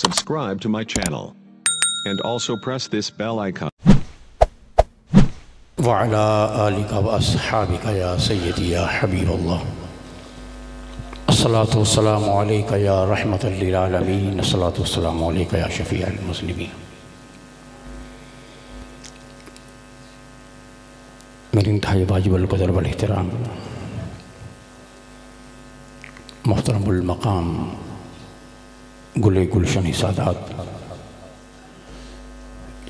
subscribe to my channel and also press this bell icon. वअला आलिका व अस्हाबिका या सय्यदी या हबीबल्लाह अस्सलातु वस्सलामु अलैका या रहमतल लिल आलमीन अस्सलातु वस्सलामु अलैका या शफीअल मुस्लिमीन। मेरे इंतहाई वाजिबुल क़दर वल एहतराम मुहतरमुल मकाम गुले गुलशन सादात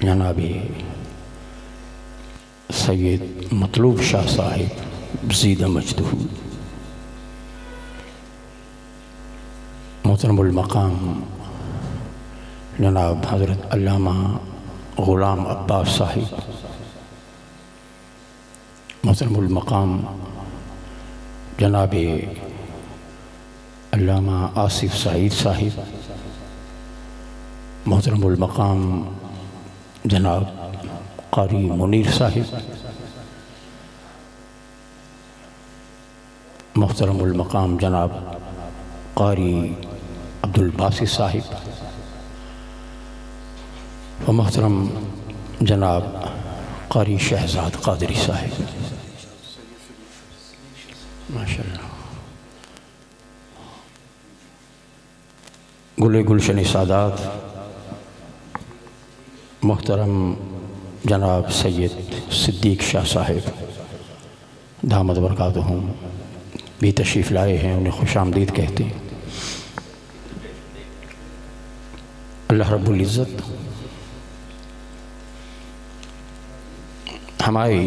जनाबे सैयद मतलूब शाह साहिब ज़ीदा मजदूह, मोहतरमुल मकाम जनाब हज़रत अल्लामा ग़ुलाम अब्बास साहिब, मोहतरमुल मकाम जनाब अल्लामा आसिफ सईद साहिब, मोहतरमुल मकाम जनाब क़ारी मुनीर साहिब, मोहतरमुल मकाम जनाब क़ारी अब्दुल बासित साहिब व मोहतरम जनाब क़ारी शहज़ाद क़ादरी साहिब। माशाअल्लाह। गुले गुलशन सादात मोहतरम जनाब सैयद सिद्दीक़ शाह साहिब दामद बरकातुहुम भी तशरीफ़ लाए हैं, उन्हें खुशामदीद कहते हैं। अल्लाह रब्बुल इज़्ज़त हमारी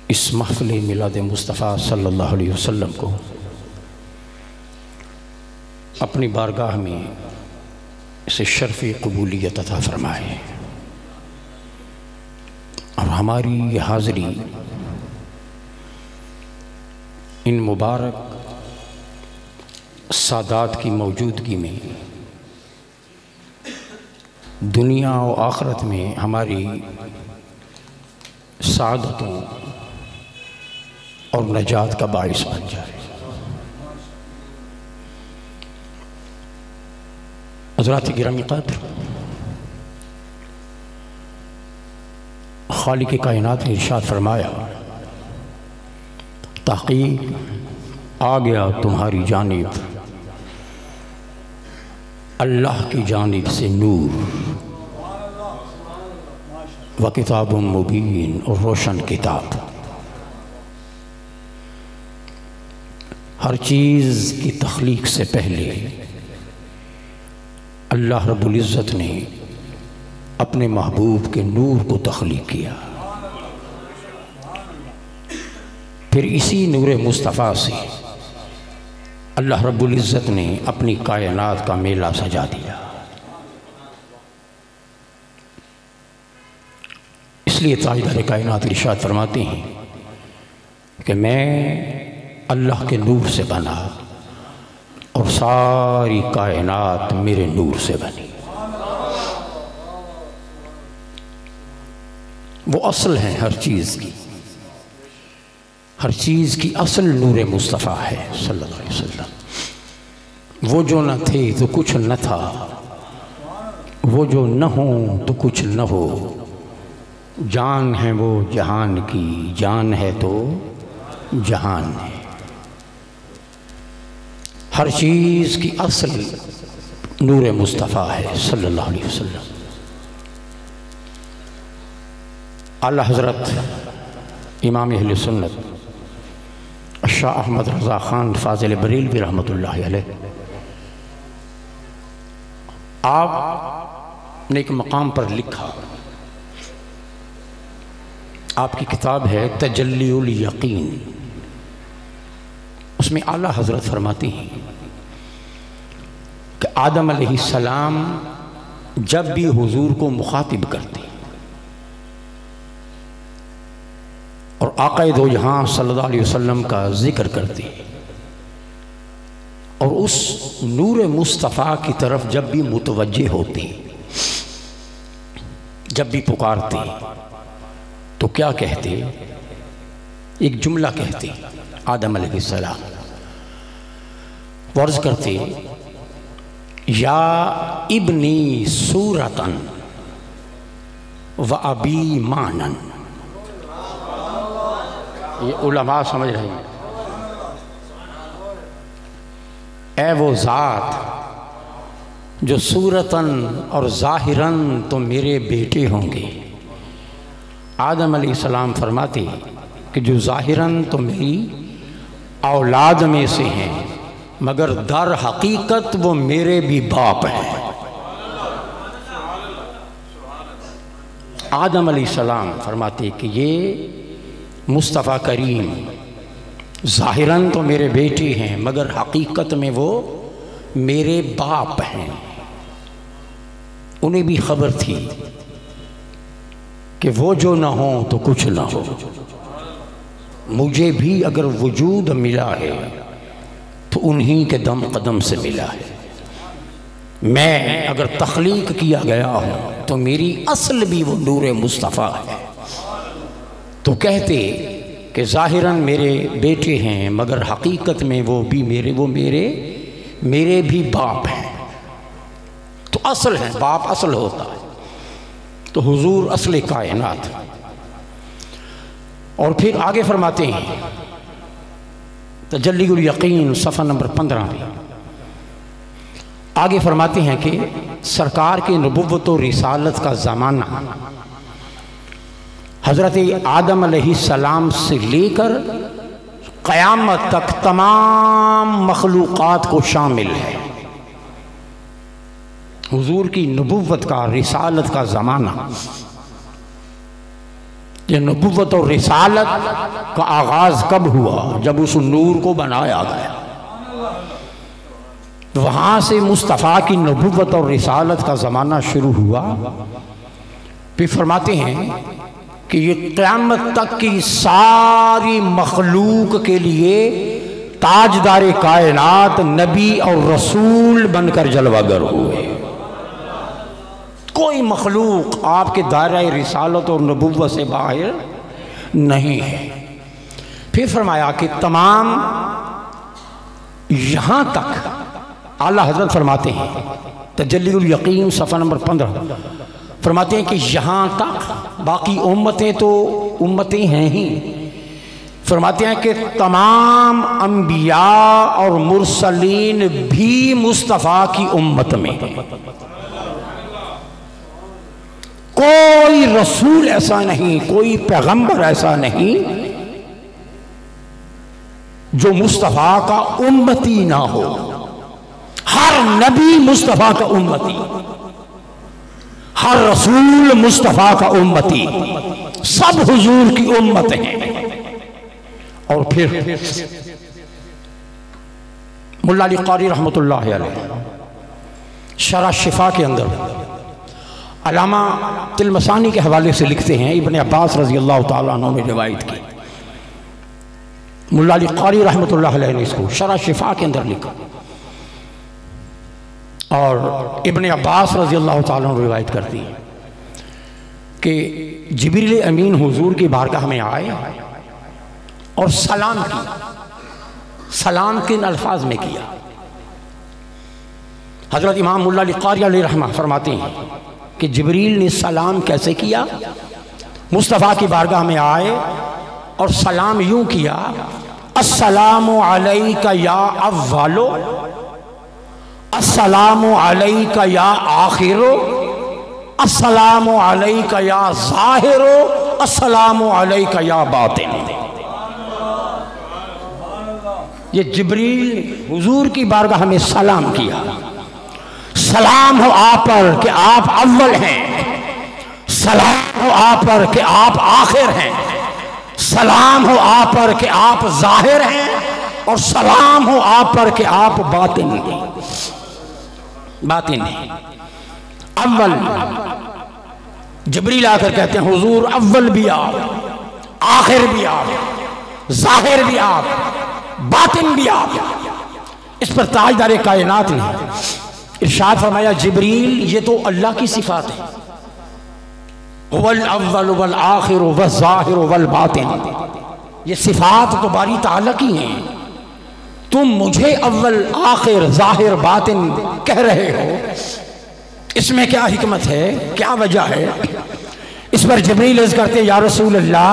इस महफ़िल मिलाद मुस्तफ़ा सल्लल्लाहु अलैहि वसल्लम को अपनी बारगाह में इसे शर्फ़ी कबूलियत अता फ़रमाए और हमारी ये हाज़री इन मुबारक सादात की मौजूदगी में दुनिया और आखिरत में हमारी सादतों और नजात का बाइस बन जाए। हज़रात गिरामी क़द्र, खालिक़ कायनात ने इरशाद फरमाया, तहक़ीक़ आ गया तुम्हारी जानिब अल्लाह की जानिब से नूर व किताबुम मुबीन, और रोशन किताब। हर चीज़ की तख्लीक से पहले अल्लाह रब्बुल इज़्ज़त ने अपने महबूब के नूर को तख्लीक किया, फिर इसी नूर मुस्तफ़ा से अल्लाह रब्बुल इज़्ज़त ने अपनी कायनात का मेला सजा दिया। इसलिए ताजदार कायनात इरशाद फरमाते हैं कि मैं अल्लाह के नूर से बना और सारी कायनात मेरे नूर से बनी। वो असल हैं हर चीज़ की, हर चीज़ की असल नूर मुस्तफ़ा है सल्लल्लाहु अलैहि वसल्लम। वो जो न थे तो कुछ न था, वो जो न हो तो कुछ न हो, जान है वो जहान की, जान है तो जहान है। हर चीज़ की असल नूर मुस्तफ़ा है सल्लल्लाहु अलैहि वसल्लम। आला हज़रत इमाम अहले सुन्नत शाह अहमद रज़ा ख़ान फ़ाज़िल बरेलवी रहमतुल्लाहि अलैह, आपने एक मकाम पर लिखा, आपकी किताब है तजल्लीउल यकीन, उसमें आला हज़रत फरमाती हैं कि आदम अलैहिस्सलाम जब भी हुजूर को मुखातिब करते और आक़ाए दो जहां सल्लल्लाहु अलैहि वसल्लम का जिक्र करते और उस नूर मुस्तफ़ा की तरफ जब भी मुतवज्जे होते, जब भी पुकारते तो क्या कहते? एक जुमला कहते आदम अलैहिस्सलाम, वर्ज करते, या इब्नी सूरतन व अबी मानन। ये उलमा समझ रहे हैं। ए वो ज़ात जो सूरतन और ज़ाहिरन तो मेरे बेटे होंगे। आदम अलैहिस्सलाम फरमाते कि जो ज़ाहिरन तो मेरी औलाद में से हैं, मगर दर हकीकत वो मेरे भी बाप हैं। आदम अलैहिस्सलाम फरमाते कि ये मुस्तफ़ा करीम ज़ाहिरन तो मेरे बेटे हैं, मगर हकीकत में वो मेरे बाप हैं। उन्हें भी खबर थी कि वो जो ना हो तो कुछ ना हो। मुझे भी अगर वजूद मिला है तो उन्हीं के दम कदम से मिला है। मैं अगर तख्लीक किया गया हूँ तो मेरी असल भी वो नूर मुस्तफ़ा है। तो कहते कि ज़ाहिरन मेरे बेटे हैं, मगर हकीकत में वो मेरे भी बाप हैं। तो असल है, बाप असल होता है। तो हुजूर असल कायनात। और फिर आगे फरमाते हैं तजल्लीउल यकीन सफ़ा नंबर 15 में आगे फरमाते हैं कि सरकार की नबुव्वत और रिसालत का ज़माना हज़रत आदम अलैहिस्सलाम से लेकर क़यामत तक तमाम मखलूक़ात को शामिल है। हुजूर की नबुव्वत का, रिसालत का ज़माना, ये नबुव्वत और रिसालत का आगाज़ कब हुआ? जब उस नूर को बनाया गया। वहाँ से मुस्तफ़ा की नबुव्वत और रिसालत का ज़माना शुरू हुआ। फिर फरमाते हैं कि ये क़यामत तक की सारी मखलूक के लिए ताजदार कायनात नबी और रसूल बनकर जलवागर हुए। कोई मखलूक आपके दायरे रिसालत और नबुव्वत से बाहर नहीं है। फिर फरमाया कि तमाम यहाँ तक आला हज़रत फरमाते हैं तजल्लीउल यकीन सफ़ा नंबर 15 फरमाते हैं कि यहाँ तक बाकी उम्मतें तो उम्मतें हैं ही। फरमाते हैं कि तमाम अंबिया और मुरसलीन भी मुस्तफ़ा की उम्मत में। कोई रसूल ऐसा नहीं, कोई पैगंबर ऐसा नहीं जो मुस्तफ़ा का उम्मती ना हो। हर नबी मुस्तफ़ा का उम्मती, हर रसूल मुस्तफ़ा का उम्मती, सब हुजूर की उम्मत हैं। और फिर मुल्ला अली क़ारी रहमतुल्लाह अलैह शरह शिफा के अंदर अलामा तिलमसानी के हवाले से लिखते हैं, इब्ने अब्बास रज़ी अल्लाह ताला अन्हु ने रिवायत की। मुल्ला अली क़ारी रहमतुल्लाह अलैह ने इसको शरह शिफा के अंदर लिखा और इब्ने अब्बास रज़ी अल्लाह ताला अन्हु रिवायत करती है कि जिब्रील अमीन हुजूर की बारगाह में आए और सलाम किया। सलाम किन अल्फाज में किया? हज़रत इमाम मुल्ला अली क़ारी अलैहि रहमा फरमाते हैं कि जिब्रील ने सलाम कैसे किया? मुस्तफ़ा की बारगाह में आए और सलाम यूं किया, अस्सलामु अलैका या अव्वलो, अस्सलामु अलैका या आखिरो, अस्सलामु अलैका या ज़ाहिरो, अस्सलामु अलैका या बातिन। ये जिब्रील हुजूर की बारगाह में सलाम किया। सलाम हो आप पर कि आप अव्वल हैं, सलाम हो आप पर कि आप आखिर हैं, सलाम हो आप पर कि आप ज़ाहिर हैं, और सलाम हो आप पर कि आप बातिन हैं। बातिन हैं, अव्वल। जिब्रील आकर कहते हैं हुजूर अव्वल भी आप, आखिर भी आप, ज़ाहिर भी आप, बातिन भी आप। इस पर ताजदार कायनात ने इरशाद फरमाया, जिब्रील ये तो अल्लाह की सिफात है, वल अव्वल वल आखिर वल ज़ाहिर वल बातिन। ये सिफात तो बारी ताला की हैं, तुम मुझे अव्वल आखिर जाहिर बातिन कह रहे हो, इसमें क्या हिकमत है, क्या वजह है? इस पर जिब्रील अर्ज़ करते या रसूल अल्लाह,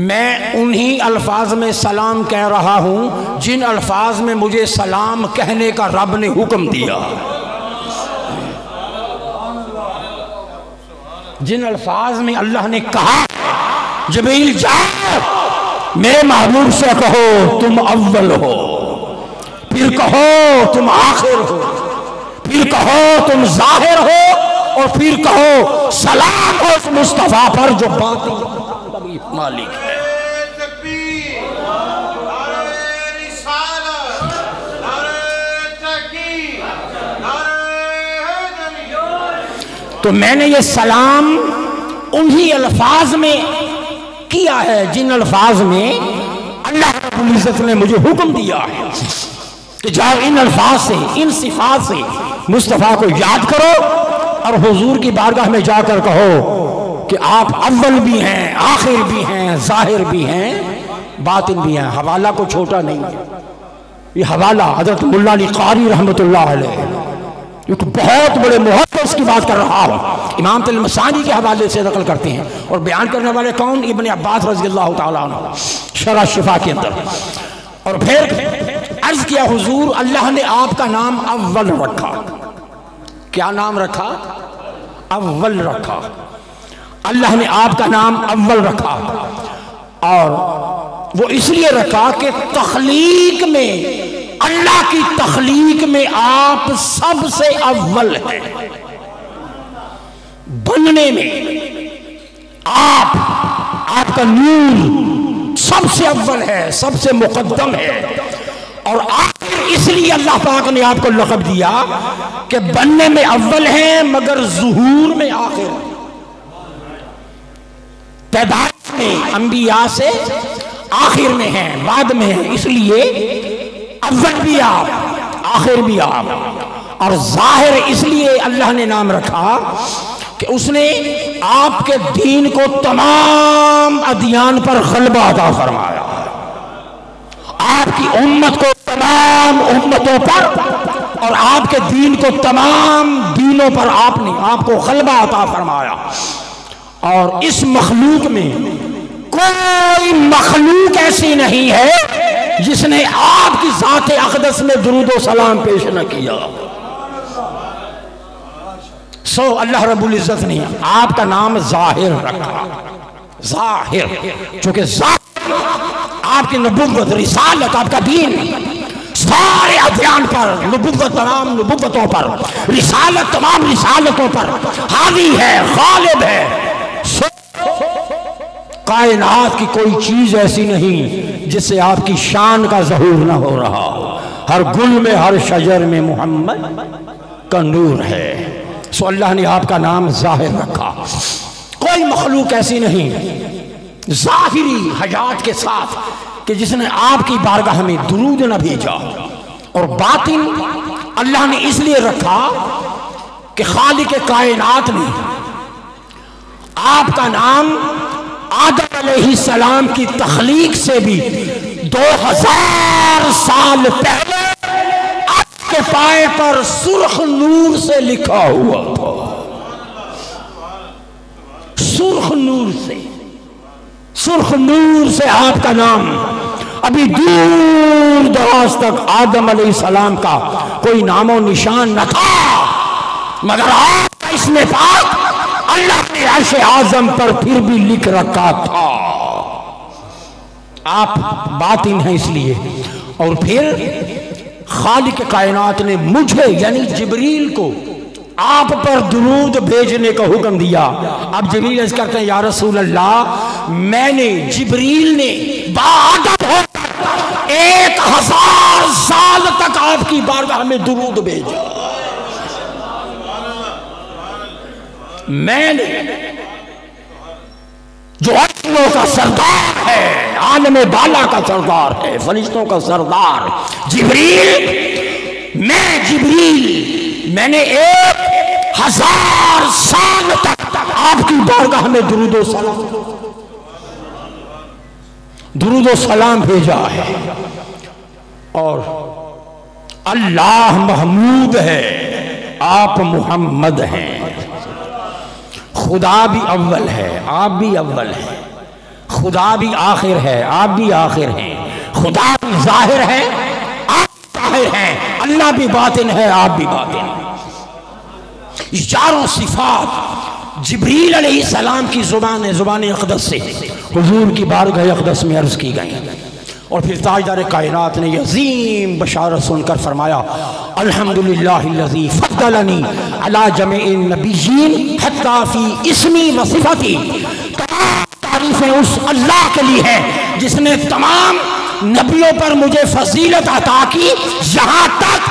मैं उन्हीं अल्फाज में सलाम कह रहा हूं जिन अल्फाज में मुझे सलाम कहने का रब ने हुक्म दिया। जिन अल्फाज में अल्लाह ने कहा जिब्रील जाओ मेरे महबूब से कहो तुम अव्वल हो, फिर कहो तुम आखिर हो, फिर कहो तुम जाहिर हो, और फिर कहो सलाम हो उस मुस्तफा पर जो बातिन मालिक है। तो मैंने ये सलाम उन्हीं अल्फाज में किया है जिन अल्फाज में अल्लाह रब्बुल इज्जत ने मुझे हुक्म दिया है कि जाओ इन अल्फाज से, इन सिफात से मुस्तफ़ा को याद करो और हुजूर की बारगाह में जाकर कहो कि आप अव्वल भी हैं, आखिर भी हैं, जाहिर भी हैं, बातिन भी हैं। हवाला को छोटा नहीं है, ये हवाला हजरत मुल्ला अली कारी रहमतुल्लाह अलैह, जो कि बहुत बड़े मुहद्दिस की बात कर रहा हूँ, इमाम तिल मसानी के हवाले से नकल करते हैं। और बयान करने वाले कौन? इब्न अब्बास रज़ियल्लाहु ताला अन्हु शरह शिफा के अंदर। और फिर अर्ज किया हुजूर अल्लाह ने आपका नाम अव्वल रखा। क्या नाम रखा? अव्वल रखा। अल्लाह ने आपका नाम अव्वल रखा, और वो इसलिए रखा कि तख्लीक में, अल्लाह की तख्लीक में आप सबसे अव्वल हैं। बनने में आपका नूर सबसे अव्वल है, सबसे मुकद्दम है। और आखिर इसलिए अल्लाह पाक ने आपको लक़ब दिया कि बनने में अव्वल है मगर ज़ुहूर में आखिर, पैदाइश में अंबिया से आखिर में है, बाद में है। इसलिए अव्वल भी आप, आखिर भी आप। और जाहिर इसलिए अल्लाह ने नाम रखा कि उसने आपके दीन को तमाम अदियान पर गलबा अता फरमाया, आपकी उम्मत को तमाम उम्मतों पर, और आपके दीन को तमाम दीनों पर आपको गलबा अता फरमाया। और इस मखलूक में कोई मखलूक ऐसी नहीं है जिसने आपकी ज़ात-ए अक़दस में दुरूद व सलाम पेश न किया। सो अल्लाह रब्बुल इज़्ज़त ने आपका नाम जाहिर रखा। जाहिर, चूंकि आपकी नबुव्वत, रिसालत, आपका दीन सारे अध्ययन पर, नबुव्वत तमाम नबुव्वतों पर, रिसालत तमाम रिसालतों पर हावी है, गालिब है। कायनात की कोई चीज ऐसी नहीं जिससे आपकी शान का ज़हूर न हो रहा हो। हर गुल में, हर शजर में मोहम्मद का नूर है। सो अल्लाह ने आपका नाम जाहिर रखा। कोई मखलूक ऐसी नहीं जाहिरी हयात के साथ कि जिसने आपकी बारगाह में दुरूद न भेजा। और बातिन अल्लाह ने इसलिए रखा कि खालिक कायनात ने आपका नाम आदम अलैहिस्सलाम की तख्लीक से भी 2000 साल पहले आपके पाए पर सुर्ख नूर से लिखा हुआ था। सुर्ख नूर से, सुर्ख नूर से आपका नाम अभी दूर दराज तक आदम अलैहिस्सलाम का कोई नामो निशान न था, मगर आपका इसमें पाक अल्लाह ने अर्श आज़म पर फिर भी लिख रखा था। आप बातिन हैं इसलिए। और फिर खालिक कायनात ने मुझे यानी जिब्रील को आप पर दुरूद भेजने का हुक्म दिया। अब जिब्रील अर्ज़ करते हैं या रसूल अल्लाह, मैंने, जिब्रील ने बाअदद होकर 1000 साल तक आपकी बारगाह में दुरूद भेजा। मैंने जो अर्शों का सरदार है, आलम बाला का सरदार है, फरिश्तों का सरदार जिब्रील, मैं जिब्रील, मैंने 1000 साल तक आपकी बारगाह में दुरूद व सलाम भेजा है। और अल्लाह महमूद है, आप मुहम्मद हैं। खुदा भी अव्वल है, आप भी अव्वल हैं। खुदा भी आखिर है, आप भी आखिर हैं। खुदा भी जाहिर है, आप जाहिर हैं। अल्लाह भी बातिन है, आप भी बातिन हैं। ये चारों सिफात जिब्रील अलैहिस्सलाम की जुबान अक़दस से हुजूर की बारगाह अक़दस में अर्ज़ की गई और फिर ताजदार कायनात ने अज़ीम बशारत सुनकर फरमाया, अल्हम्दुलिल्लाहिल्लज़ी फ़द्दलनी अला जमीइन नबिय्यीन हत्ता फ़ी इस्मी व सिफ़ती। तमाम तारीफ़ें उस अल्लाह के लिए है जिसने तमाम नबियों पर मुझे फजीलत अता की, यहाँ तक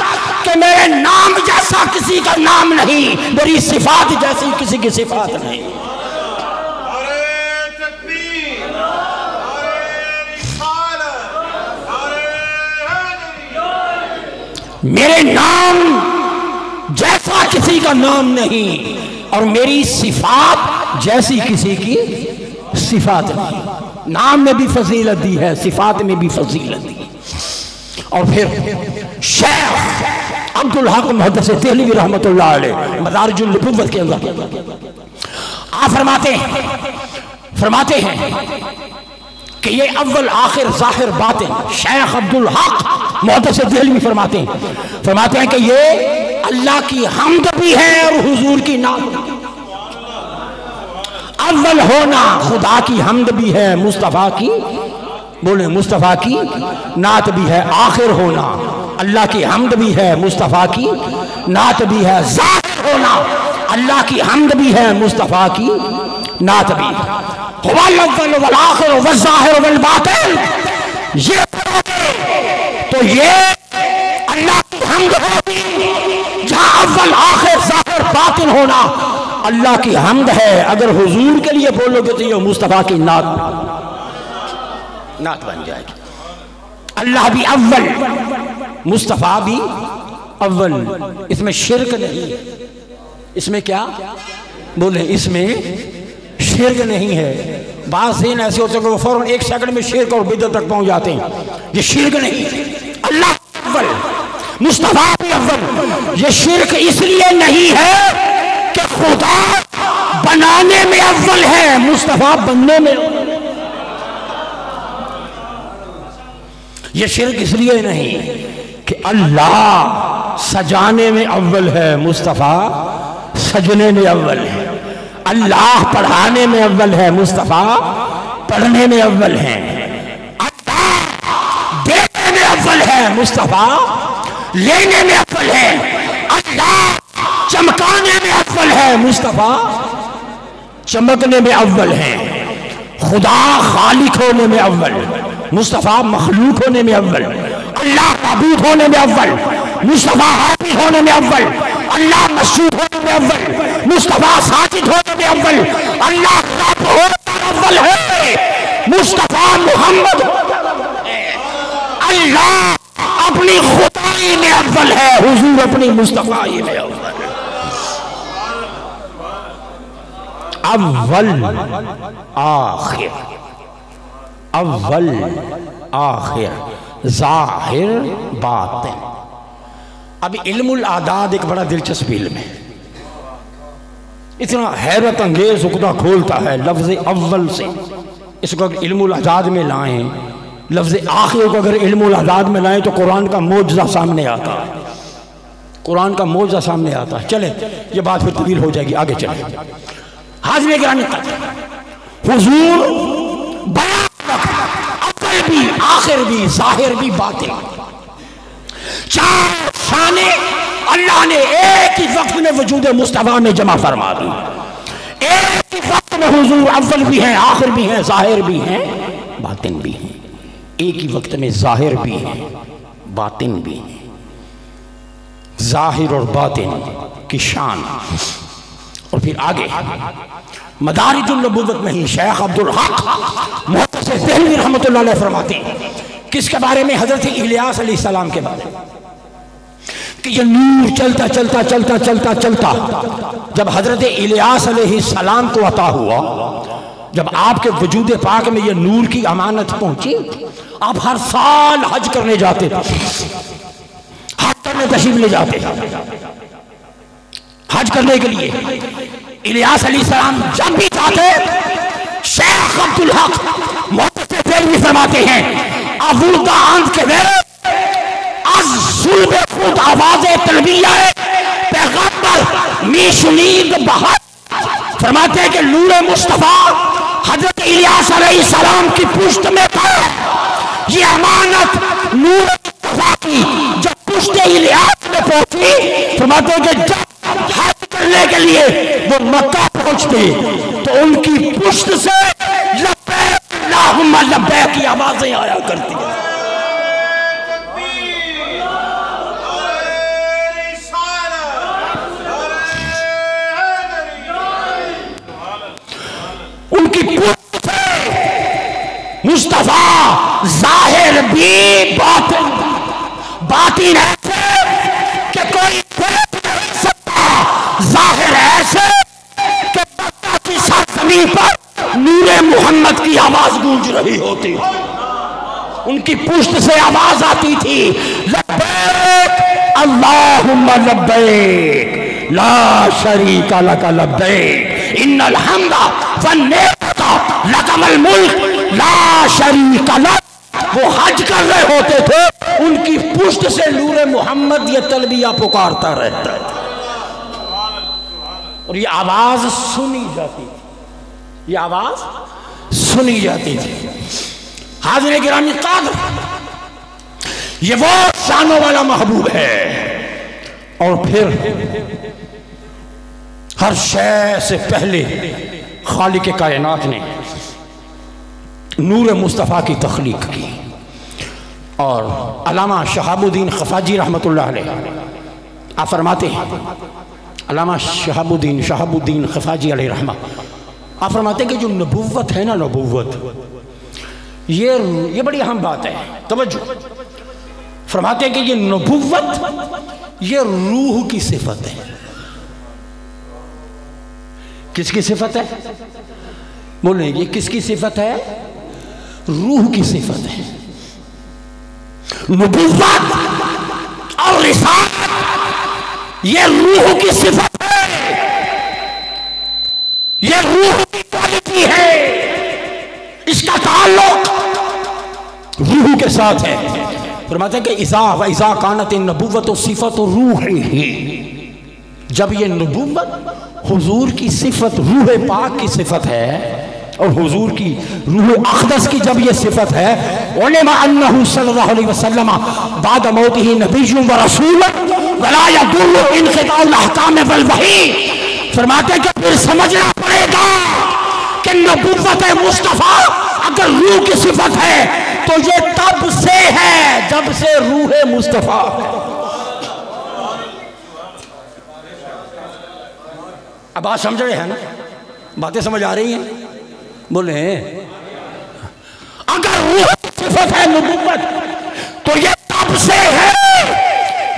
कि मेरे नाम जैसा किसी का नाम नहीं, मेरी सिफात जैसी किसी की सिफात नहीं। मेरे नाम जैसा किसी का नाम नहीं और मेरी सिफात जैसी किसी की सिफात नहीं। नाम में भी फजीलत दी है, सिफात में भी फजीलत दी। और फिर शेख अब्दुल हक मुहद्दिस देहलवी रहमतुल्लाह अलैह मदारिजुन नबुव्वत के अंदर आप फरमाते हैं कि ये अव्वल आखिर जाहिर बातिन शेख अब्दुल हक मुहद्दिस देहलवी फरमाते हैं कि ये अल्लाह की हम्द भी है और हुजूर की नात। अव्वल होना खुदा की हम्द भी है, मुस्तफ़ा की बोले मुस्तफ़ा की नात भी है। आखिर होना अल्लाह की हम्द भी है, मुस्तफ़ा की नात भी है। ज़ाहिर होना अल्लाह की हम्द भी है, मुस्तफ़ा की नात भी है। हुवल अव्वल वल आखिर वल ज़ाहिर वल बातिन, ये तो ये अल्लाह की हम्द होगी जहाँ अव्वल आखिर ज़ाहिर बातिन होना अल्लाह की हम्द है। अगर हुजूर के लिए बोलोगे तो ये मुस्तफ़ा की नात बन जाएगी। अल्लाह भी अव्वल, मुस्तफ़ा भी अव्वल। इसमें शिरक नहीं, इसमें क्या बोले, इसमें शिरक नहीं है। बात दिन ऐसे होते हैं कि वो फौरन एक सेकंड में शिरक और बिदअत तक पहुंच जाते हैं। ये शिरक नहीं। अल्लाह अव्वल, मुस्तफ़ा भी अव्वल। ये शिरक इसलिए नहीं है कि खुदा बनाने में अव्वल है, मुस्तफ़ा बनने में। यह शिरक इसलिए नहीं कि अल्लाह सजाने में अव्वल है, मुस्तफ़ा सजने में अव्वल है। अल्लाह पढ़ाने में अव्वल है, मुस्तफ़ा पढ़ने में अव्वल है। अल्लाह देने में अव्वल है, मुस्तफ़ा लेने में अव्वल है। अल्लाह चमकाने में अव्वल है, मुस्तफ़ा चमकने में अव्वल है। खुदा खालिक होने में अव्वल, मुस्तफ़ा मखलूक होने में अव्वल। अल्लाह माबूद होने में अव्वल, मुस्तफ़ा हाफिज होने में अव्वल। अल्लाह मशहूद होने में अव्वल, मुस्तफ़ा साजिद होने में अव्वल। अल्लाह रब होने में अव्वल है, मुस्तफ़ा मुहम्मद। अल्लाह अपनी खुदाई में अव्वल है, हुजूर अपनी मुस्तफ़ाई में अव्वल। अव्वल आखिर, अव्वल आखिर, जाहिर बातिन। अब इल्मुल आदाद एक बड़ा दिलचस्प इल्म है। इतना हैरत अंगेज उकदा खोलता है लफ्ज़ अव्वल से। इसको अगर इल्मुल आदाद में लाएं, लफ्ज़ आखिर को अगर इल्मुल आदाद में लाएं तो कुरान का मौजज़ा सामने आता है। कुरान का मौजज़ा सामने आता है। चले ये बात फिर तवील हो जाएगी, आगे चले। हाज़िर गिरामी हुजूर अव्वल भी आखिर भी जाहिर भी बातिन, चार शाने अल्लाह ने एक ही वक्त में वजूद मुस्तफ़ा में जमा फरमा दी। एक ही वक्त में हुजूर अव्वल भी हैं, आखिर भी हैं, जाहिर भी हैं, बातिन भी हैं। एक ही वक्त में जाहिर भी हैं, बातिन भी हैं। जाहिर और बातिन की शान। और फिर आगे मदारिजुन नबुव्वत में ही शेख अब्दुल हक मुहद्दिस देहलवी रहमतुल्लाह अलैह फरमाते हैं किसके बारे में, हजरत इलियास अलैहिस्सलाम के बारे में, कि ये नूर चलता चलता चलता चलता चलता जब हजरत इलियास अलैहिस्सलाम को अता हुआ, जब आपके वजूद पाक में ये नूर की अमानत पहुंची, आप हर साल हज करने जाते थे, हज करने तशरीफ ले जाते, हज करने के लिए इलियास अलैहिस्सलाम जब भी जाते, शेख अब्दुल हक मुहद्दिस देलवी फरमाते हैं, अबूदा अंत के वेरे आज सुल्ब खुद आवाज़े तलबिया पैगंबर मीशुनीद बहार फरमाते हैं कि नूर मुस्तफा हजरत इलियास अलैहिस्सलाम की पुश्त में था। ये अमानत नूर मुस्तफा की जब पुश्त इलियास में पहुंची, फरमाते हैं कि जब हज करने के लिए वो मक्का पहुंचते तो उनकी पुश्त से लब्बैक अल्लाहुम्मा लब्बैक की आवाजें आया करती हैं। उनकी पुश्त से मुस्तफा जाहिर भी बातिन ऐसे कि कोई देख नहीं सकता, जाहिर ऐसे कि मक्का की सरजमीन पर नूरे मोहम्मद की आवाज गूंज रही होती। उनकी पुश्त से आवाज आती थी, लब्बैक अल्लाहुम्मा लब्बैक ला शरीका लक लब्बैक इन्नल हम्दा वन्निअमता लकल मुल्क ला शरीका लक। वो हज कर रहे होते थे, उनकी पुश्त से नूरे मोहम्मद ये तलबिया पुकारता रहता था और ये आवाज सुनी जाती थी, ये आवाज सुनी जाती थी। हाज़िर गिरामी क़द्र, ये वो शानों वाला महबूब है। और फिर हर शय से पहले खालिक कायनात ने नूर मुस्तफ़ा की तख्लीक की। और अल्लामा शहाबुद्दीन खफाजी रहमतुल्लाह अलैह आप फरमाते हैं, अल्लामा शहाबुद्दीन खफाजी अलैह रहमा आप फरमाते हैं कि जो नबुव्वत है ना, नबुव्वत ये बड़ी अहम बात है, तवज्जो। फरमाते हैं कि ये नबुव्वत ये रूह की सिफत है। किसकी सिफत है? बोले ये किसकी सिफत है? रूह की सिफत है। नबुव्वत और रिसालत ये रूह की सिफत है, ये रूह की क्वालिटी है, इसका ताल्लुक रूह के साथ है। फरमाते हैं कि इज़ा कानत नबुव्वत सिफत रूह ही, जब ये नबुव्वत हुजूर की सिफत रूह पाक की सिफत है और हुजूर की रूह अक़दस की जब ये सिफत है, उलमा अन्नहु सल्लल्लाहु अलैहि वसल्लम बाद मौतिही नबिय्युन व रसूलन वला यदुर्रु इनक़िताउल अहकाम वल वही। फरमाते हैं कि फिर समझना पड़ेगा कि नबुव्वत मुस्तफ़ा अगर रूह की सिफत है तो ये तब से है जब से रूह मुस्तफ़ा है। अब बात समझ रहे हैं ना, बातें समझ आ रही हैं? बोले अगर रूह की सिफत है नबुव्वत तो ये तब से है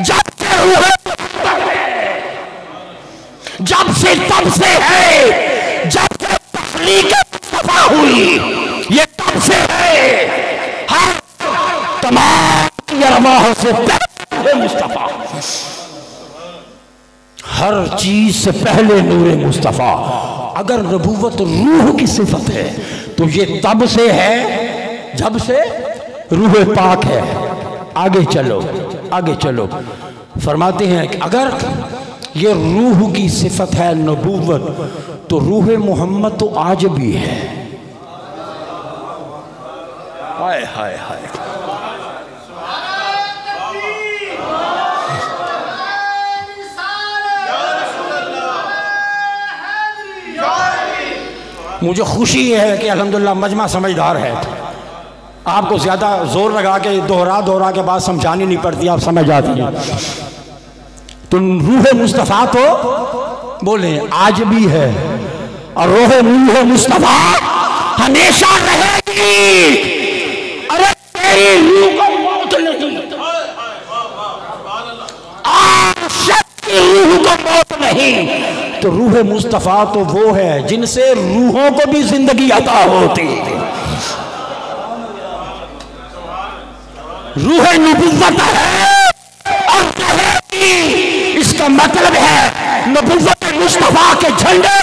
जब से रूह है, जब से तब से है जब से तख्लीक मुस्तफ़ा हुई, ये तब से है। हर तमाम अरवाह से पहले मुस्तफ़ा, हर चीज से पहले नूरे मुस्तफ़ा। अगर नबुव्वत रूह की सिफत है तो ये तब से है जब से रूह पाक है। आगे चलो, आगे चलो। फरमाते हैं कि अगर ये रूह की सिफत है नबुव्वत तो रूह मोहम्मद तो आज भी है। हाय हाय हाय। मुझे खुशी है कि अल्हम्दुलिल्लाह मजमा समझदार है, आपको ज़्यादा जोर लगा के दोहरा के बाद समझानी नहीं पड़ती, आप समझ जाती हैं। तो रूह मुस्तफ़ा तो बोले आज भी है और रूह मुस्तफ़ा हमेशा रहेगी। अरे तेरी रूह को मौत नहीं, रूह को मौत नहीं, तो रूह मुस्तफ़ा तो वो है जिनसे रूहों को भी जिंदगी अता होती है। रूह नबुव्वत है और रहेगी। इसका मतलब है नबुव्वत मुस्तफा के झंडे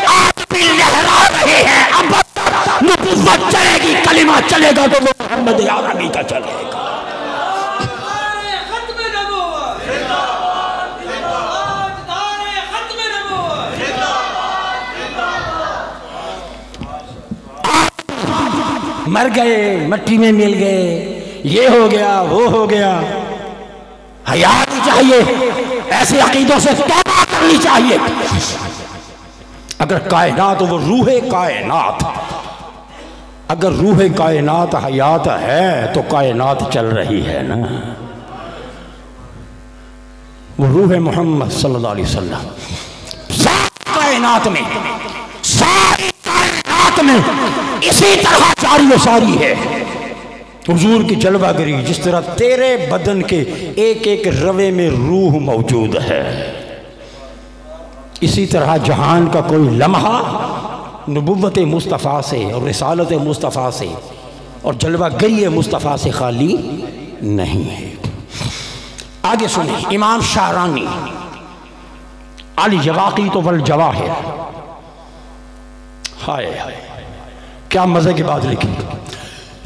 आज भी लहरा रहे हैं। अब तक नबुव्वत चलेगी, कलिमा चलेगा तो वो मोहम्मद आरबी का चलेगा। मर गए, मट्टी में मिल गए, ये हो गया वो हो गया। हयात चाहिए, ऐसे अकीदों से तौबा करनी चाहिए। अगर कायनात, वो रूह कायनात, अगर रूह कायनात हयात है तो कायनात चल रही है ना। वो रूह मोहम्मद सल्लल्लाहु अलैहि वसल्लम सारी कायनात में, सारी कायनात में इसी तरह जारी व सारी है। हुजूर की जलवागरी, जिस तरह तेरे बदन के एक एक रवे में रूह मौजूद है, इसी तरह जहान का कोई लम्हा नबुव्वत मुस्तफ़ा से और रिसालत मुस्तफ़ा से और जलवागरी मुस्तफ़ा से खाली नहीं है। आगे सुने, इमाम शाहरानी अल यवाक़ीत वल जवाहिर, हाय हाय क्या मजे की बात लिखी।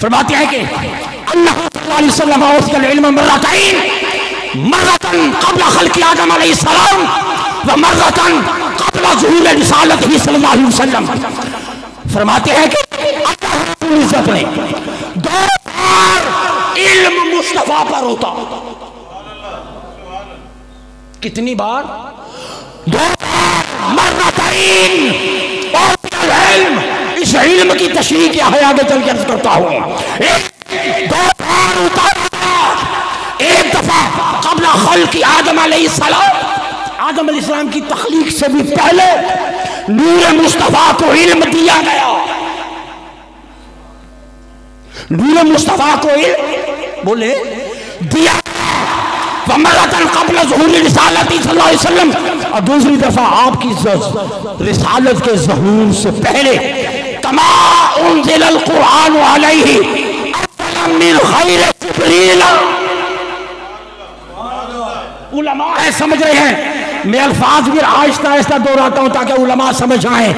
फरमाते हैं कि अल्लाह सल्लल्लाहु अलैहि वसल्लम उसका इल्म मर्रतन क़ब्ल ख़ल्क़ि आदम अलैहिस्सलाम व मर्रतन क़ब्ल ज़ुहूर रिसालत ही सल्लल्लाहु अलैहि वसल्लम। फरमाते हैं कि अल्लाह रब्बुल इज़्ज़त ने दो बार इल्म मुस्तफ़ा पर होता। कितनी बार? दो बार। मर्रतैन। और इल्म, इस इल्म की तशरीह क्या है आगे चल के अर्ज करता हूं। दो बार उतारा, एक दफा क़ब्ल ख़ल्क़ि आदम अलैहिस्सलाम, आदम अलैहिस्सलाम की तख्लीक से भी पहले नूर मुस्तफ़ा को इल्म दिया गया। नूर मुस्तफ़ा को इल्म बोले दिया। वमरतन क़ब्ल ज़ुहूर रिसालत सल्लल्लाहु अलैहि वसल्लम, और दूसरी दफा आपकी रिसालत के ज़हूर से पहले कमा उन्ज़िलल क़ुरआन अलैहि मिन ग़ैरि जिब्रील। उलमा है, समझ रहे हैं, मैं अल्फाज भी आहिस्ता आहिस्ता दोहराता हूं ताकि उलमा समझ आए,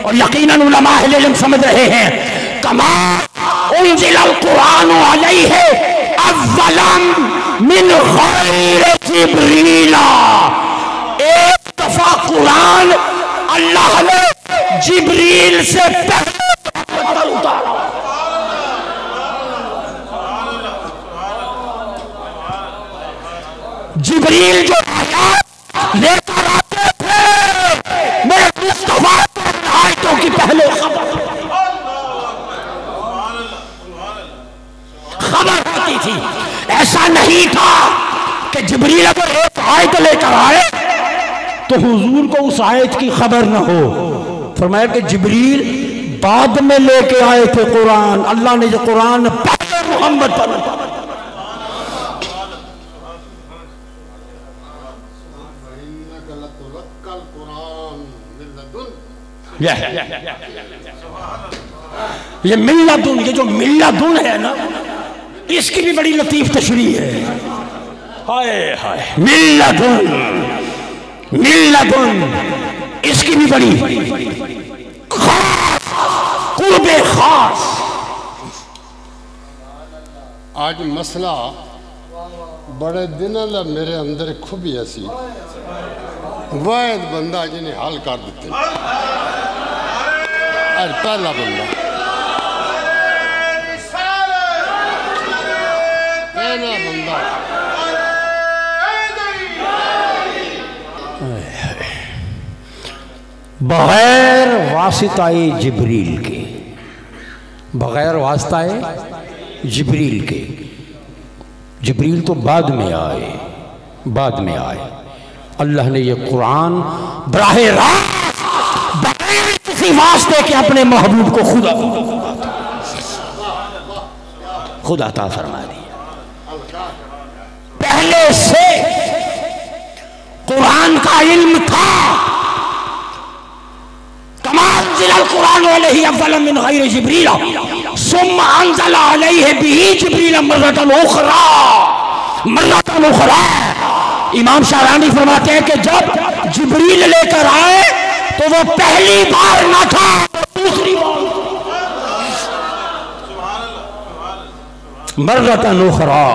और यकीनन उलमा अहले इल्म समझ रहे हैं। कमा उन्ज़िलल क़ुरआन अलैहि अव्वलन मिन ग़ैरि जिब्रील। एक दफा कुरान अल्लाह ने जिब्रील से पहले उतारा। जिब्रील जो आयत लेकर आते थे मेरे मुस्तफा को आयतों की पहले खबर होती थी। ऐसा नहीं था कि जिब्रील अगर एक आयत लेकर आए तो हुजूर को उस आयत की खबर न हो। फरमाया कि जिब्रील बाद में लेके आए थे कुरान। अल्लाह ने जो कुरान पहले मोहम्मद पर ये मिल्लादुन, ये जो मिल्लादुन है ना, इसकी भी बड़ी लतीफ तशरीह है। हाय हाय, मिल्लादुन, मिल्लादुन, इसकी भी बड़ी खास कुर्बे खास। आज मसला बड़े दिनों का मेरे अंदर खूबी ऐसी वाहिद बंदा जिन्हें हल कर दिते। आज पहला बंदा बंदा बगैर वासिताए जिब्रील के, बगैर वास्ताए जिब्रील के, जिब्रील तो बाद में आए, बाद में आए। अल्लाह ने ये कुरान बराहे रास्त बगैर किसी वास्ते के अपने महबूब को खुद अता फरमा दिया। पहले से कुरान का इल्म था। कमाल जिलाल कुरान अलैहि अव्वलन मिन गैरि जिब्रील। सुम्मा अंज़ला अलैहि बिही जिब्रील मर्रतन उखरा, मर्रतन उखरा। इमाम शारानी फरमाते हैं कि जब जिब्रील लेकर आए तो वो पहली बार ना था, दूसरी बार मर्रतन उखरा,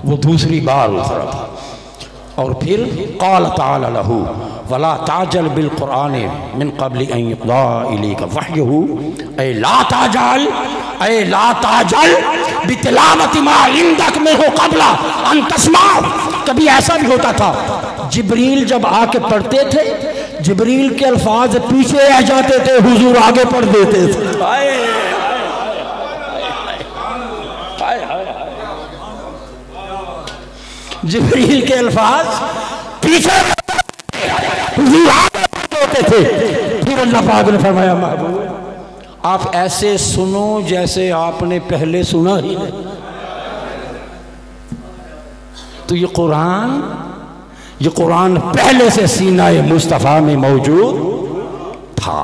वो दूसरी बार उतरा था। और फिर क़ाल तआला लहू वला ताजल बिल कुरान मिन क़ब्ल अन युक़ज़ा इलैका वह्युहु, ऐ ला ताजल बितिलावति मा इंदक मिन्हु क़ब्ल अन तस्मा। कभी ऐसा भी होता था, जिब्रील जब आके पढ़ते थे, जिब्रील के अल्फाज पीछे रह जाते थे, हुजूर आगे पढ़ देते थे। जिब्रील के अल्फाज पीछे होते थे। फिर अल्लाह पाक ने फरमाया महबूब आप ऐसे सुनो जैसे आपने पहले सुना ही नहीं। तो ये कुरान पहले से सीना-ए मुस्तफ़ा में मौजूद था।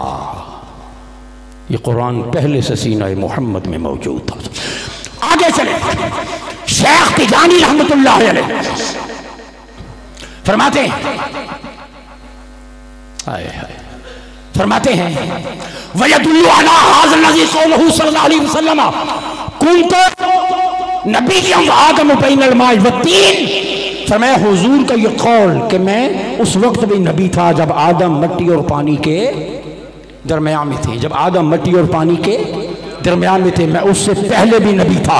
ये कुरान पहले से सीना-ए मोहम्मद में मौजूद था। आगे चले, शेख तिजानी रहमतुल्लाह अलैह फरमाते हैं वयदुल्लु अला हाज़ा लज़ी क़ौलुहु सल्लल्लाहु अलैहि वसल्लम कुन्तु नबिय्यन व आदम बैनल माइ व तीन। फरमाया हुजूर का ये कौल कि मैं उस वक्त भी नबी था जब आदम मट्टी और पानी के दरमियान में थे, जब आदम मट्टी और पानी के दरमियान में थे, मैं उससे पहले भी नबी था।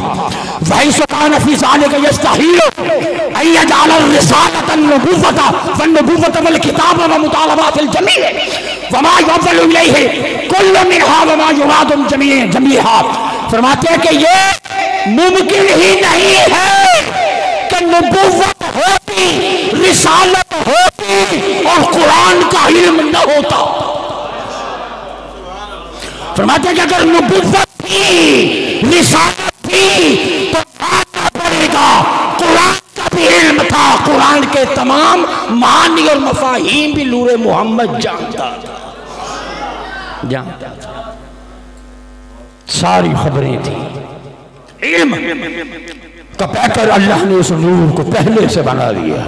वही सुकान फी ज़ालिका यस्तहील अन यजअल रिसालत वन-नबुव्वत वन-नबुव्वत वल किताब व मुतालबातिल जमी' व मा युफ़अलु इलैहि कुल्लु मिनहा व मा युरादु जमीहा। फरमाते हैं कि ये मुमकिन ही नहीं है कि नबुव्वत होती, रिसालत होती और कुरान का इल्म न होता। फरमाते हैं कि अगर नबुव्वत थी, रिसालत थी तो मानना पड़ेगा कुरान का भी इल्म था, कुरान के तमाम मानी और मफाहीम भी नूरे मोहम्मद जानता था। सारी खबरें थी, इल्म का पैकर अल्लाह ने उस नूर को पहले से बना दिया।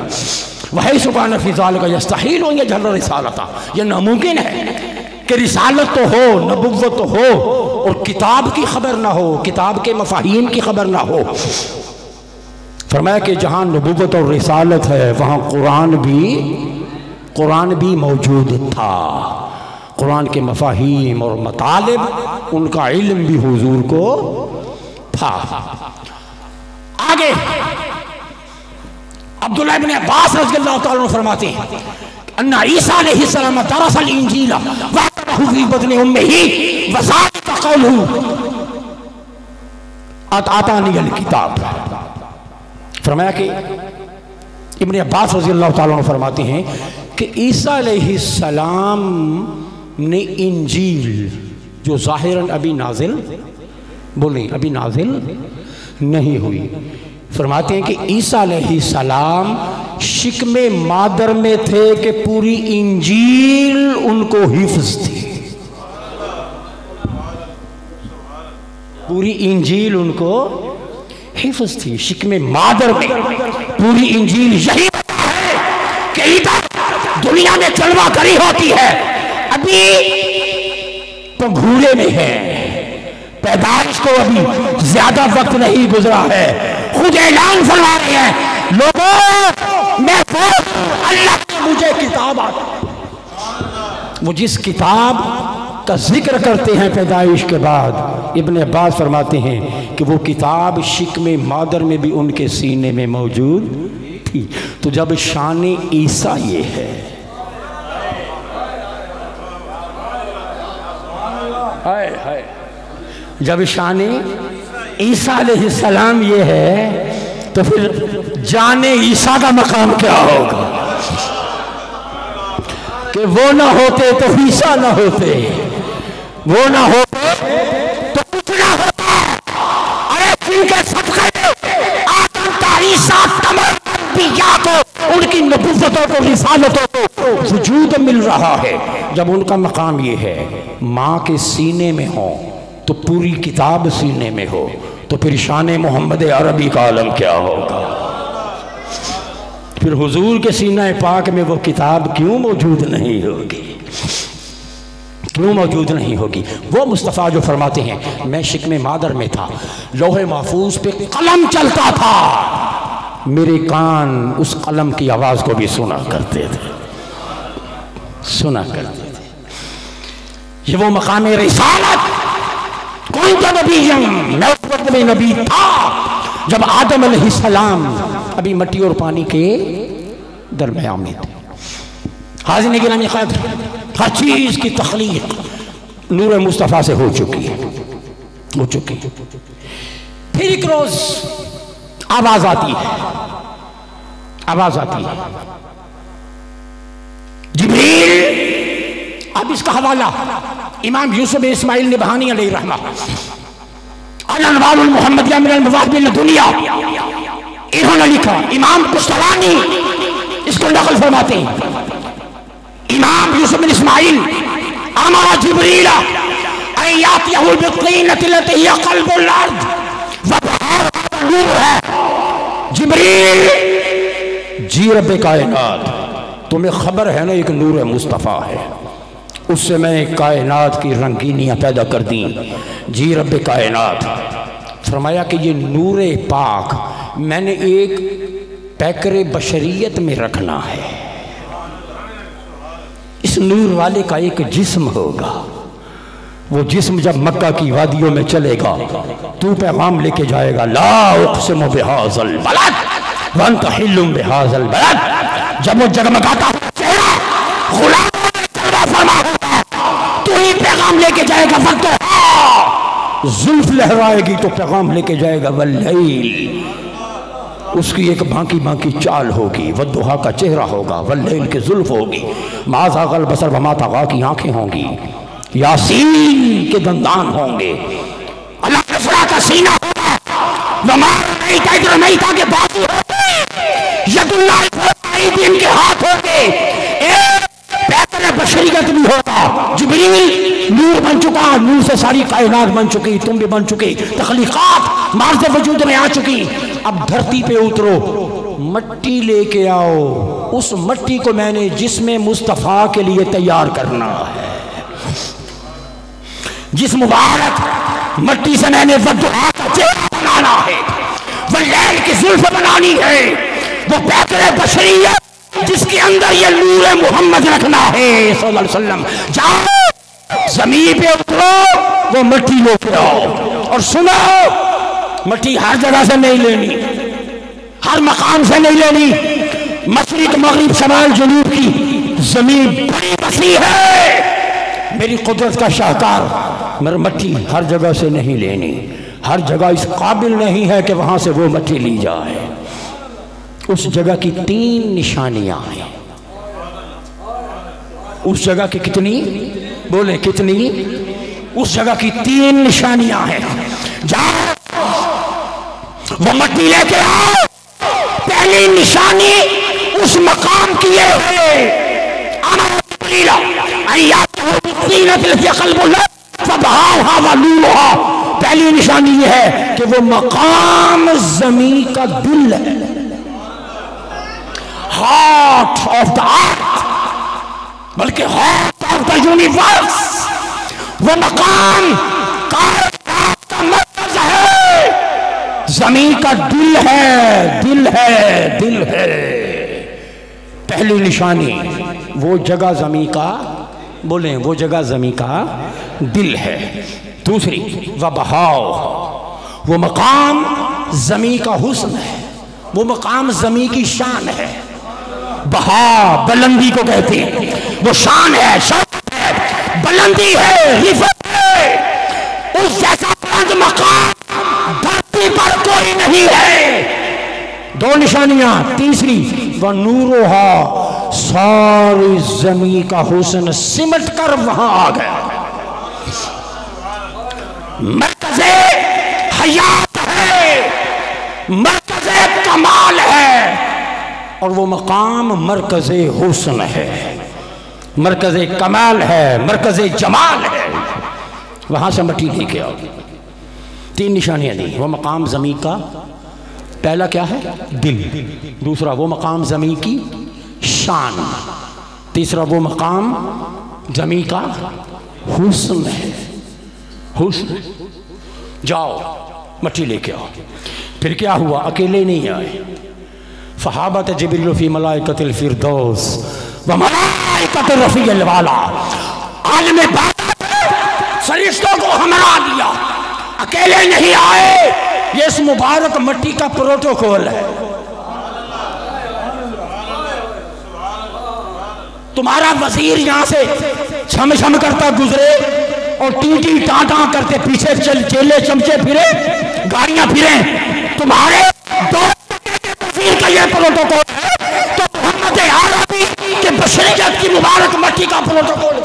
वही सुभान फी ज़ालिका यस्तहील अन यजअल रिसालत, यह नामुमकिन है कि रिसालत तो हो, नबुव्वत तो हो और किताब की खबर ना हो, किताब के मफाहीम की खबर ना हो। फरमाया कि जहाँ नबुव्वत और रिसालत है वहाँ कुरान भी मौजूद था। कुरान के मफाहीम और मतालिब, उनका इल्म भी हुजूर को था। आगे अब्दुल्लाह इब्न अब्बास रज़ियल्लाहु तआला अन्हु फरमाते हैं अन्ना ईसा अलैहिस्सलाम दरसल इंजील व फी बत्नि उम्मिही व ज़ालिका क़ौलुहु अतानियल किताब। फरमाया कि इब्न अब्बास रज़ियल्लाहु तआला अन्हु फरमाते हैं कि ईसा अलैहिस्सलाम ने इंजील जो ज़ाहिरन अभी नाजिल नहीं हुई, फरमाते हैं कि ईसा अलैहिस्सलाम शिकमे मादर में थे कि पूरी इंजील उनको हिफ्ज़ थी, पूरी इंजील उनको हिफ्ज़ थी, शिकमे मादर में पूरी इंजील। यही है कि इधर दुनिया में जलवा करी होती है, अभी पंघूरे में है, पैदाइश को अभी ज्यादा वक्त नहीं गुजरा है। खुद ऐलान फरमा रहे हैं लोगों मैं अल्लाह की मुझे किताब आती। वो जिस किताब का जिक्र करते हैं पैदाइश के बाद, इब्न अब्बास फरमाते हैं कि वो किताब शिकमे मादर में भी उनके सीने में मौजूद थी। तो जब शान ईसा ये है, जब शान ईसा अलैहिस्सलाम ये है तो फिर जाने ईसा का मकाम क्या होगा कि वो ना होते तो ईसा ना होते, वो ना होते तो कुछ ना होता। अरे जिनके सदक़े आदम का ईसा तमाम अंबिया को उनकी नबुव्वतों को रिसालतों को वजूद मिल रहा है, जब उनका मकाम ये है माँ के सीने में हो तो पूरी किताब सीने में हो तो फिर शान मोहम्मद अरबी का आलम क्या होगा। फिर हुजूर के सीना पाक में वो किताब क्यों मौजूद नहीं होगी, क्यों मौजूद नहीं होगी। वो मुस्तफ़ा जो फरमाते हैं मैं शिकमे मादर में था, लोहे महफूज पे कलम चलता था, मेरे कान उस कलम की आवाज़ को भी सुना करते थे, सुना करते थे। ये वो मकाम रिसालत, कोई तो नबी, मैं उस वक्त में नबी था जब आदम अलैहिस्सलाम अभी मिट्टी और पानी के दरमियान में थे। हाज़िर गिरामी क़द्र, हर चीज़ की तख्लीक नूर मुस्तफ़ा से हो चुकी है, हो चुकी है। फिर एक रोज़ आवाज़ आती है, आवाज़ आती है, जिब्रील। अब इसका हवाला इमाम यूसुफ इस्माइल निबहानी अलैहि रहमा अल-अनवारुल मुहम्मदिया मिनल मवाहिबिल दुनिया, इन्होंने लिखा, इमाम कुश्तलानी इसको नकल फरमाते हैं। इमाम यूसुफ बिन इस्माइल अमरा जिब्रील अन यातियहुल बित्तीनति लती हिया क़ल्बुल अर्द व बहार नूर है। जिब्रील, जी रब्बे कायनात, तुम्हें खबर है ना एक नूर मुस्तफ़ा है, उससे मैंने कायनात की रंगीनियाँ पैदा कर दी। जी रब्बे कायनात, फरमाया कि ये नूर पाक मैंने एक पैकर बशरियत में रखना है। इस नूर वाले का एक जिस्म होगा, वो जिस्म जब मक्का की वादियों में चलेगा तू पैगाम लेके जाएगा, ला उक़सिमु बिहाज़ल बलद व अंत हिल्लुम बिहाज़ल बलद। जब वो जगमगाता हुआ चेहरा गुलाम तू ही पैगाम लेके जाएगा, वक्त जुल्फ लहराएगी तो पैगाम लेके जाएगा, वल्लैल, उसकी एक बांकी बांकी चाल होगी, वद्दुहा का चेहरा होगा, वल्लैल की जुल्फ होगी, माज़ा गल बसर व मा तग़ा की आंखें होंगी, यासीन के दंदान होंगे, अल्लाह नफ़रा का सीना होगा, वमा रमैता इज़ रमैता के बाजू होंगे, यदुल्लाह फौक़ अयदीहिम के हाथ होंगे, बशरियत भी होगा। जिब्रील नूर बन चुका, नूर से सारी कायनात बन चुकी, तुम भी बन चुके, तख्लीकात मार्ज़ वजूद में आ चुकी। अब धरती पे उतरो, मट्टी लेके आओ, उस मट्टी को मैंने जिस्म मुस्तफ़ा के लिए तैयार करना है। जिस मुबारक मट्टी से मैंने वद्दुहा का चेहरा बनाना है, वल्लैल की जुल्फ बनानी है, वो पैकर बशरियत जिसके अंदर ये नूर मोहम्मद रखना है सल्लल्लाहु अलैहि वसल्लम। जाओ जमीन पे उतरो, वो मट्टी लेके आओ और सुनो, मट्टी हर जगह से नहीं लेनी, हर मकाम से नहीं लेनी, मशरिक मगरिब शमाल जनूब की जमीन बड़ी वसी है, मेरी कुदरत का शाहकार, मेरी मट्टी हर जगह से नहीं लेनी, हर जगह इस काबिल नहीं है कि वहां से वो मट्टी ली जाए। उस जगह की 3 निशानियां हैं, उस जगह की कितनी, बोले कितनी, उस जगह की 3 निशानियां हैं। जाओ वो मट्टी लेके आओ। पहली निशानी उस मकाम की है, पहली निशानी ये है कि वो मकाम जमीन का दिल है, हार्ट ऑफ द अर्थ, बल्कि हार्ट ऑफ द यूनिवर्स। वो मकाम कायनात का मरकज है, जमीन का दिल है, दिल है, दिल है। पहली निशानी वो जगह जमीन का, बोले वो जगह जमीन का दिल है। दूसरी व बहाव, वो मकाम जमीन का हुस्न है, वो मकाम जमीन की शान है। बहा बुलंदी को कहते हैं, वो शान है, शौकत है, बुलंदी है, रिफत है। उस जैसा बुलंद मकाम धरती पर कोई नहीं है। 2 निशानियां। तीसरी व नूरोहा, सारी जमीन का हुस्न सिमट कर वहां आ गया, मरकज़े हयात है, मरकज़े कमाल है, और वो मकाम मरकज़े हुस्न है, मरकज़े कमाल है, मरकज़े जमाल है। वहाँ से मट्टी लेके आओ। 3 निशानियाँ दी। वो मकाम ज़मीं का पहला क्या है? दिल। दूसरा वो मकाम ज़मीं की शान। तीसरा वो मकाम ज़मीं का हुस्न है। हुस्न। जाओ मट्टी लेके आओ। फिर क्या हुआ? अकेले नहीं आए। फ़हाबत जिब्रील फ़ी मलाइकतिल फ़िरदौस व मलाइकतिर रफ़ीक़िल आला। आलम बात फरिश्तों को हमरा दिया, अकेले नहीं आए। ये इस मुबारक मट्टी का प्रोटोकॉल है। तुम्हारा वजीर यहाँ से छम छम करता गुजरे और टी टाटा करते पीछे चेले चमचे फिरे, गाड़ियां फिरे, तुम्हारे वजीर का ये प्रोटोकॉल है तो मोहम्मद अरबी के बशरियत की मुबारक मट्टी का प्रोटोकॉल